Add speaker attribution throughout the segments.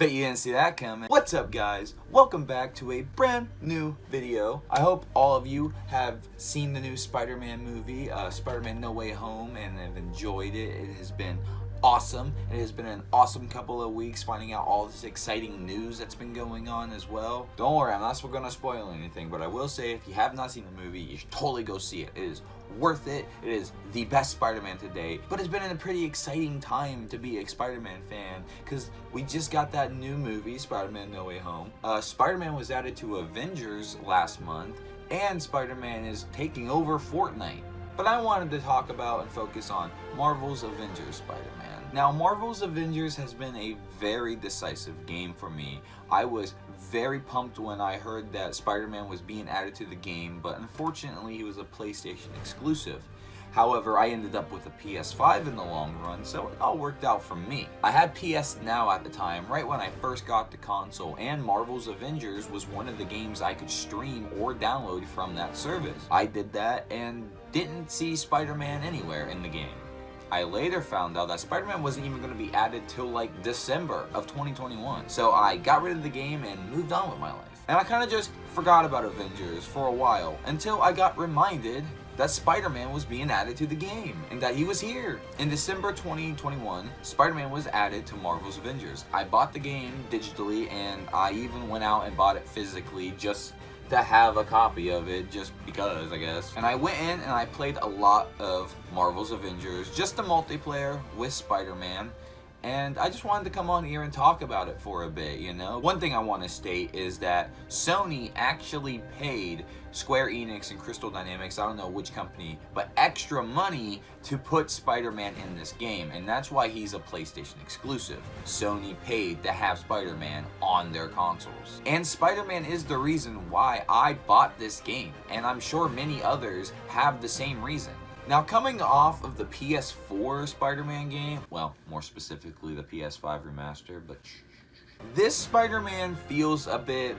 Speaker 1: Bet you didn't see that coming. What's up, guys? Welcome back to a brand new video. I hope all of you have seen the new Spider-Man movie, Spider-Man No Way Home, and have enjoyed it. It has been awesome. It has been an awesome couple of weeks finding out all this exciting news that's been going on as well. Don't worry, I'm not going to spoil anything, but I will say if you have not seen the movie, you should totally go see it. It is worth it. It is the best Spider-Man to date. But it's been a pretty exciting time to be a Spider-Man fan because we just got that new movie, Spider-Man No Way Home. Spider-Man was added to Avengers last month, and Spider-Man is taking over Fortnite. But I wanted to talk about and focus on Marvel's Avengers Spider-Man. Now, Marvel's Avengers has been a very decisive game for me. I was very pumped when I heard that Spider-Man was being added to the game, but unfortunately he was a PlayStation exclusive. However, I ended up with a PS5 in the long run, so it all worked out for me. I had PS Now at the time, right when I first got the console, and Marvel's Avengers was one of the games I could stream or download from that service. I did that and didn't see Spider-Man anywhere in the game. I later found out that Spider-Man wasn't even going to be added till like December of 2021. So I got rid of the game and moved on with my life. And I kind of just forgot about Avengers for a while until I got reminded that Spider-Man was being added to the game and that he was here. In December 2021, Spider-Man was added to Marvel's Avengers. I bought the game digitally and I even went out and bought it physically just to have a copy of it, just because, I guess. And I went in and I played a lot of Marvel's Avengers, just the multiplayer with Spider-Man. And I just wanted to come on here and talk about it for a bit, you know? One thing I want to state is that Sony actually paid Square Enix and Crystal Dynamics, I don't know which company, but extra money to put Spider-Man in this game, and that's why he's a PlayStation exclusive. Sony paid to have Spider-Man on their consoles. And Spider-Man is the reason why I bought this game, and I'm sure many others have the same reason. Now, coming off of the PS4 Spider-Man game, well, more specifically the PS5 remaster, but this Spider-Man feels a bit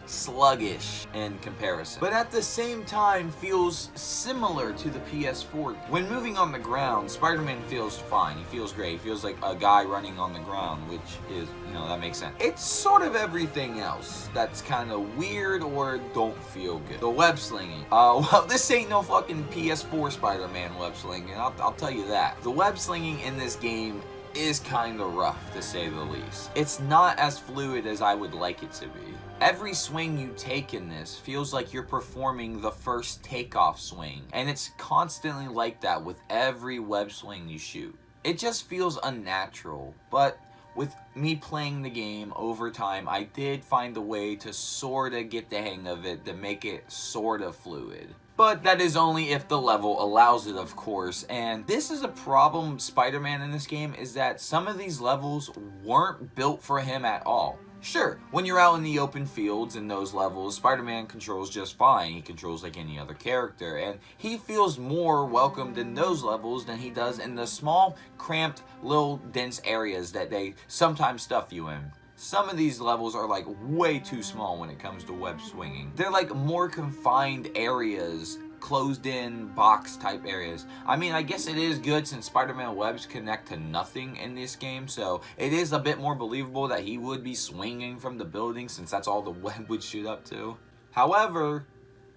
Speaker 1: sluggish in comparison, but at the same time feels similar to the PS4. When moving on the ground, Spider-Man feels fine. He feels great. He feels like a guy running on the ground, which is, that makes sense. It's sort of everything else that's kind of weird or don't feel good. The web slinging. Well, this ain't no fucking PS4 Spider-Man web slinging, I'll tell you that. The web slinging in this game is kind of rough, to say the least. It's not as fluid as I would like it to be. Every swing you take in this feels like you're performing the first takeoff swing, and it's constantly like that with every web swing you shoot. It just feels unnatural, but with me playing the game over time, I did find a way to sorta get the hang of it to make it sorta fluid. But that is only if the level allows it, of course, and this is a problem Spider-Man in this game, is that some of these levels weren't built for him at all. Sure, when you're out in the open fields in those levels, Spider-Man controls just fine. He controls like any other character, and he feels more welcomed in those levels than he does in the small, cramped, little, dense areas that they sometimes stuff you in. Some of these levels are like way too small when it comes to web swinging. They're like more confined areas, closed in box type areas. I mean, I guess it is good since Spider-Man webs connect to nothing in this game, so it is a bit more believable that he would be swinging from the building since that's all the web would shoot up to. However,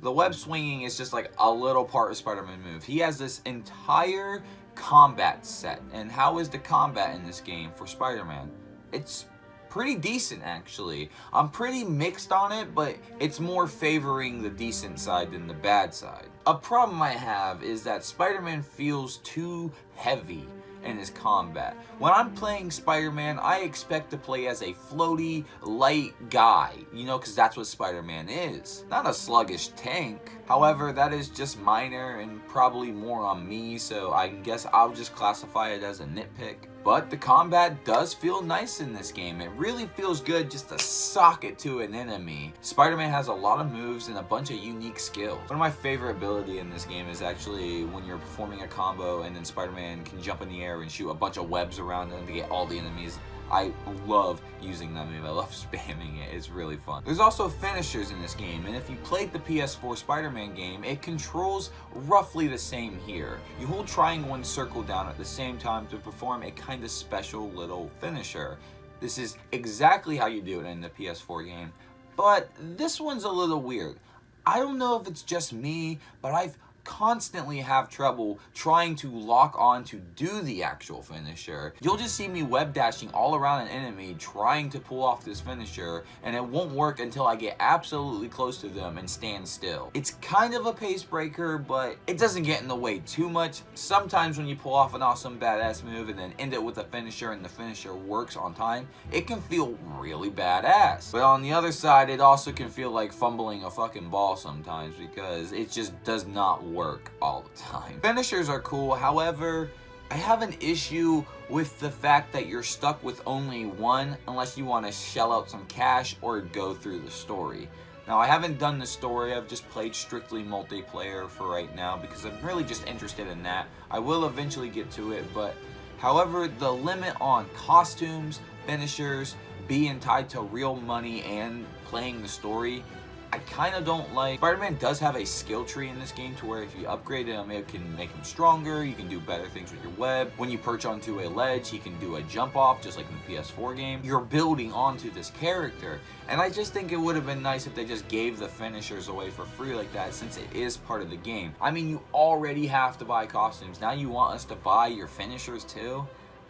Speaker 1: the web swinging is just like a little part of Spider-Man move. He has this entire combat set, and how is the combat in this game for Spider-Man? It's pretty decent, actually. I'm pretty mixed on it, but it's more favoring the decent side than the bad side. A problem I have is that Spider-Man feels too heavy in his combat. When I'm playing Spider-Man, I expect to play as a floaty, light guy, because that's what Spider-Man is. Not a sluggish tank. However, that is just minor and probably more on me, so I guess I'll just classify it as a nitpick. But the combat does feel nice in this game. It really feels good just to sock it to an enemy. Spider-Man has a lot of moves and a bunch of unique skills. One of my favorite ability in this game is actually when you're performing a combo and then Spider-Man can jump in the air and shoot a bunch of webs around him to get all the enemies. I love using that move. I love spamming it. It's really fun. There's also finishers in this game, and if you played the PS4 Spider-Man game, it controls roughly the same here. You hold triangle and circle down at the same time to perform a kind of special little finisher. This is exactly how you do it in the PS4 game. But this one's a little weird. I don't know if it's just me, but I've constantly have trouble trying to lock on to do the actual finisher. You'll just see me web dashing all around an enemy trying to pull off this finisher, and it won't work until I get absolutely close to them and stand still. It's kind of a pace breaker, but it doesn't get in the way too much. Sometimes when you pull off an awesome badass move and then end it with a finisher and the finisher works on time, it can feel really badass. But on the other side, it also can feel like fumbling a fucking ball sometimes because it just does not work all the time. Finishers are cool, however, I have an issue with the fact that you're stuck with only one unless you want to shell out some cash or go through the story. Now, I haven't done the story, I've just played strictly multiplayer for right now because I'm really just interested in that. I will eventually get to it, but however, the limit on costumes, finishers, being tied to real money and playing the story, I kind of don't like. Spider-Man does have a skill tree in this game to where if you upgrade him, it can make him stronger, you can do better things with your web. When you perch onto a ledge, he can do a jump off, just like in the PS4 game. You're building onto this character, and I just think it would have been nice if they just gave the finishers away for free like that, since it is part of the game. I mean, you already have to buy costumes, now you want us to buy your finishers too?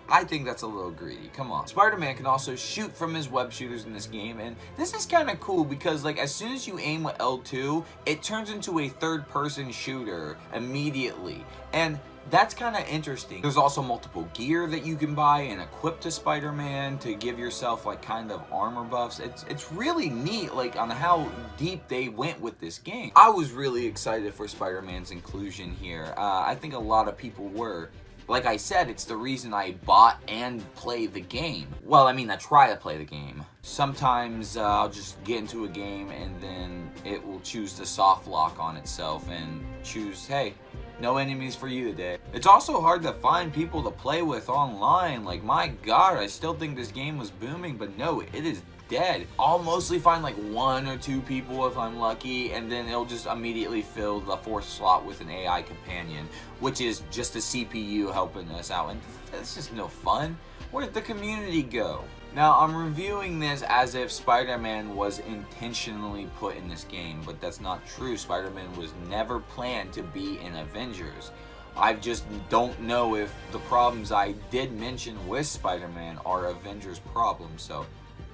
Speaker 1: I think that's a little greedy. Come on. Spider-Man can also shoot from his web shooters in this game, and this is kind of cool because like as soon as you aim with L2, it turns into a third-person shooter immediately, and that's kind of interesting. There's also multiple gear that you can buy and equip to Spider-Man to give yourself like kind of armor buffs. It's really neat like on how deep they went with this game. I was really excited for Spider-Man's inclusion here. I think a lot of people were. Like I said, it's the reason I bought and play the game. Well, I mean, I try to play the game. Sometimes I'll just get into a game and then it will choose to soft lock on itself and choose, hey, no enemies for you today. It's also hard to find people to play with online. Like, my God, I still think this game was booming, but no, it is dead. I'll mostly find like 1 or 2 people if I'm lucky, and then it'll just immediately fill the 4th slot with an AI companion, which is just a CPU helping us out, and it's just no fun. Where'd the community go? Now, I'm reviewing this as if Spider-Man was intentionally put in this game, but that's not true. Spider-Man was never planned to be in Avengers. I just don't know if the problems I did mention with Spider-Man are Avengers problems, so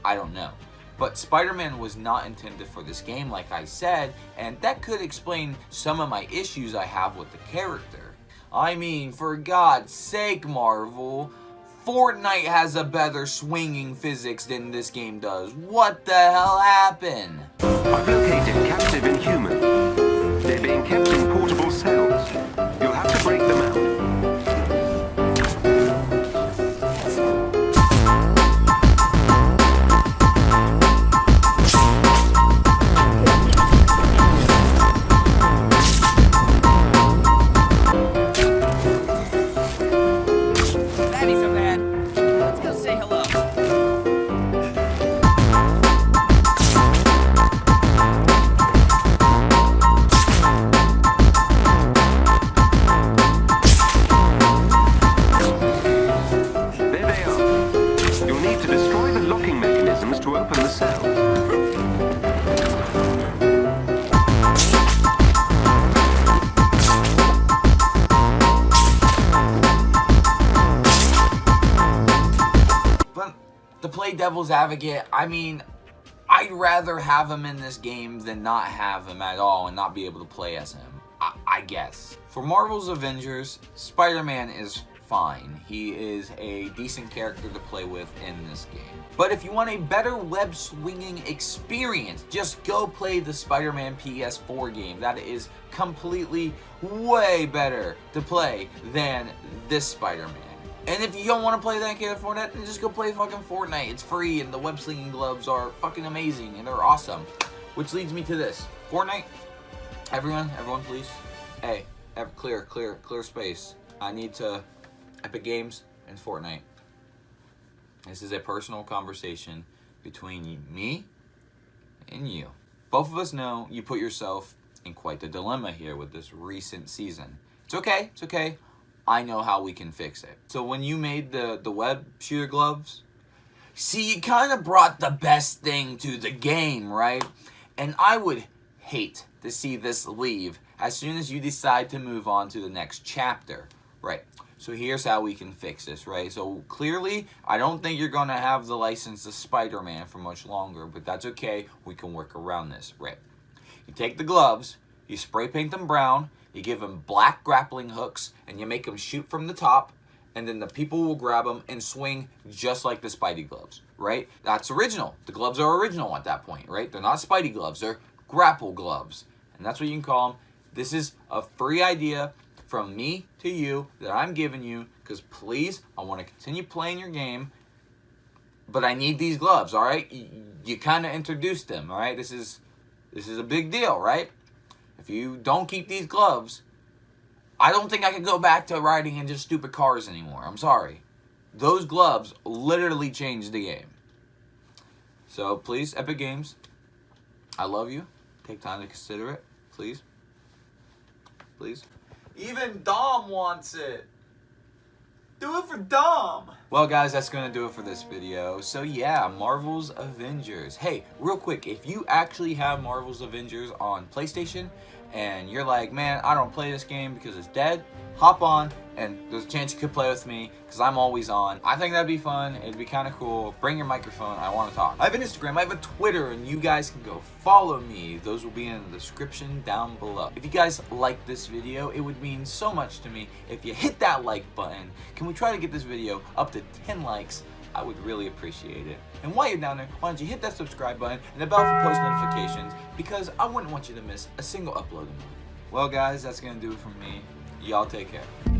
Speaker 1: I don't know. But Spider-Man was not intended for this game, like I said, and that could explain some of my issues I have with the character. I mean, for God's sake, Marvel, Fortnite has a better swinging physics than this game does. What the hell happened?
Speaker 2: I've located captive Inhuman. They're being kept in portable cells. You'll have to break them out.
Speaker 1: Play devil's advocate, I mean, I'd rather have him in this game than not have him at all and not be able to play as him, I guess. For Marvel's Avengers, Spider-Man is fine. He is a decent character to play with in this game. But if you want a better web swinging experience, just go play the Spider-Man PS4 game. That is completely way better to play than this Spider-Man. And if you don't want to play that game for that, then just go play fucking Fortnite. It's free, and the web slinging gloves are fucking amazing, and they're awesome. Which leads me to this. Fortnite, everyone please. Hey, clear space. I need to Epic Games and Fortnite. This is a personal conversation between me and you. Both of us know you put yourself in quite the dilemma here with this recent season. It's okay. I know how we can fix it. So when you made the web shooter gloves, See, you kind of brought the best thing to the game, right? And I would hate to see this leave as soon as you decide to move on to the next chapter, right? So here's how we can fix this, right? So clearly, I don't think you're going to have the license to Spider-Man for much longer, but that's okay. We can work around this, right? You take the gloves, you spray paint them brown, you give them black grappling hooks, and you make them shoot from the top, and then the people will grab them and swing just like the Spidey gloves, right? That's original. The gloves are original at that point, right? They're not Spidey gloves. They're grapple gloves, and that's what you can call them. This is a free idea from me to you that I'm giving you because, please, I want to continue playing your game, but I need these gloves, all right? You kind of introduced them, all right? This is a big deal, right? If you don't keep these gloves, I don't think I can go back to riding in just stupid cars anymore. I'm sorry. Those gloves literally changed the game. So please, Epic Games, I love you. Take time to consider it, please. Please. Even Dom wants it. Do it for Dom. Well, guys, that's going to do it for this video. So, yeah, Marvel's Avengers. Hey, real quick, if you actually have Marvel's Avengers on PlayStation and you're like, man, I don't play this game because it's dead, hop on and there's a chance you could play with me because I'm always on. I think that'd be fun. It'd be kind of cool. Bring your microphone. I want to talk. I have an Instagram. I have a Twitter, and you guys can go follow me. Those will be in the description down below. If you guys like this video, it would mean so much to me if you hit that like button. Can we try to get this video up to 10 likes? I would really appreciate it. And while you're down there, why don't you hit that subscribe button and the bell for post notifications, because I wouldn't want you to miss a single upload. Well, guys, that's going to do it from me. Y'all take care.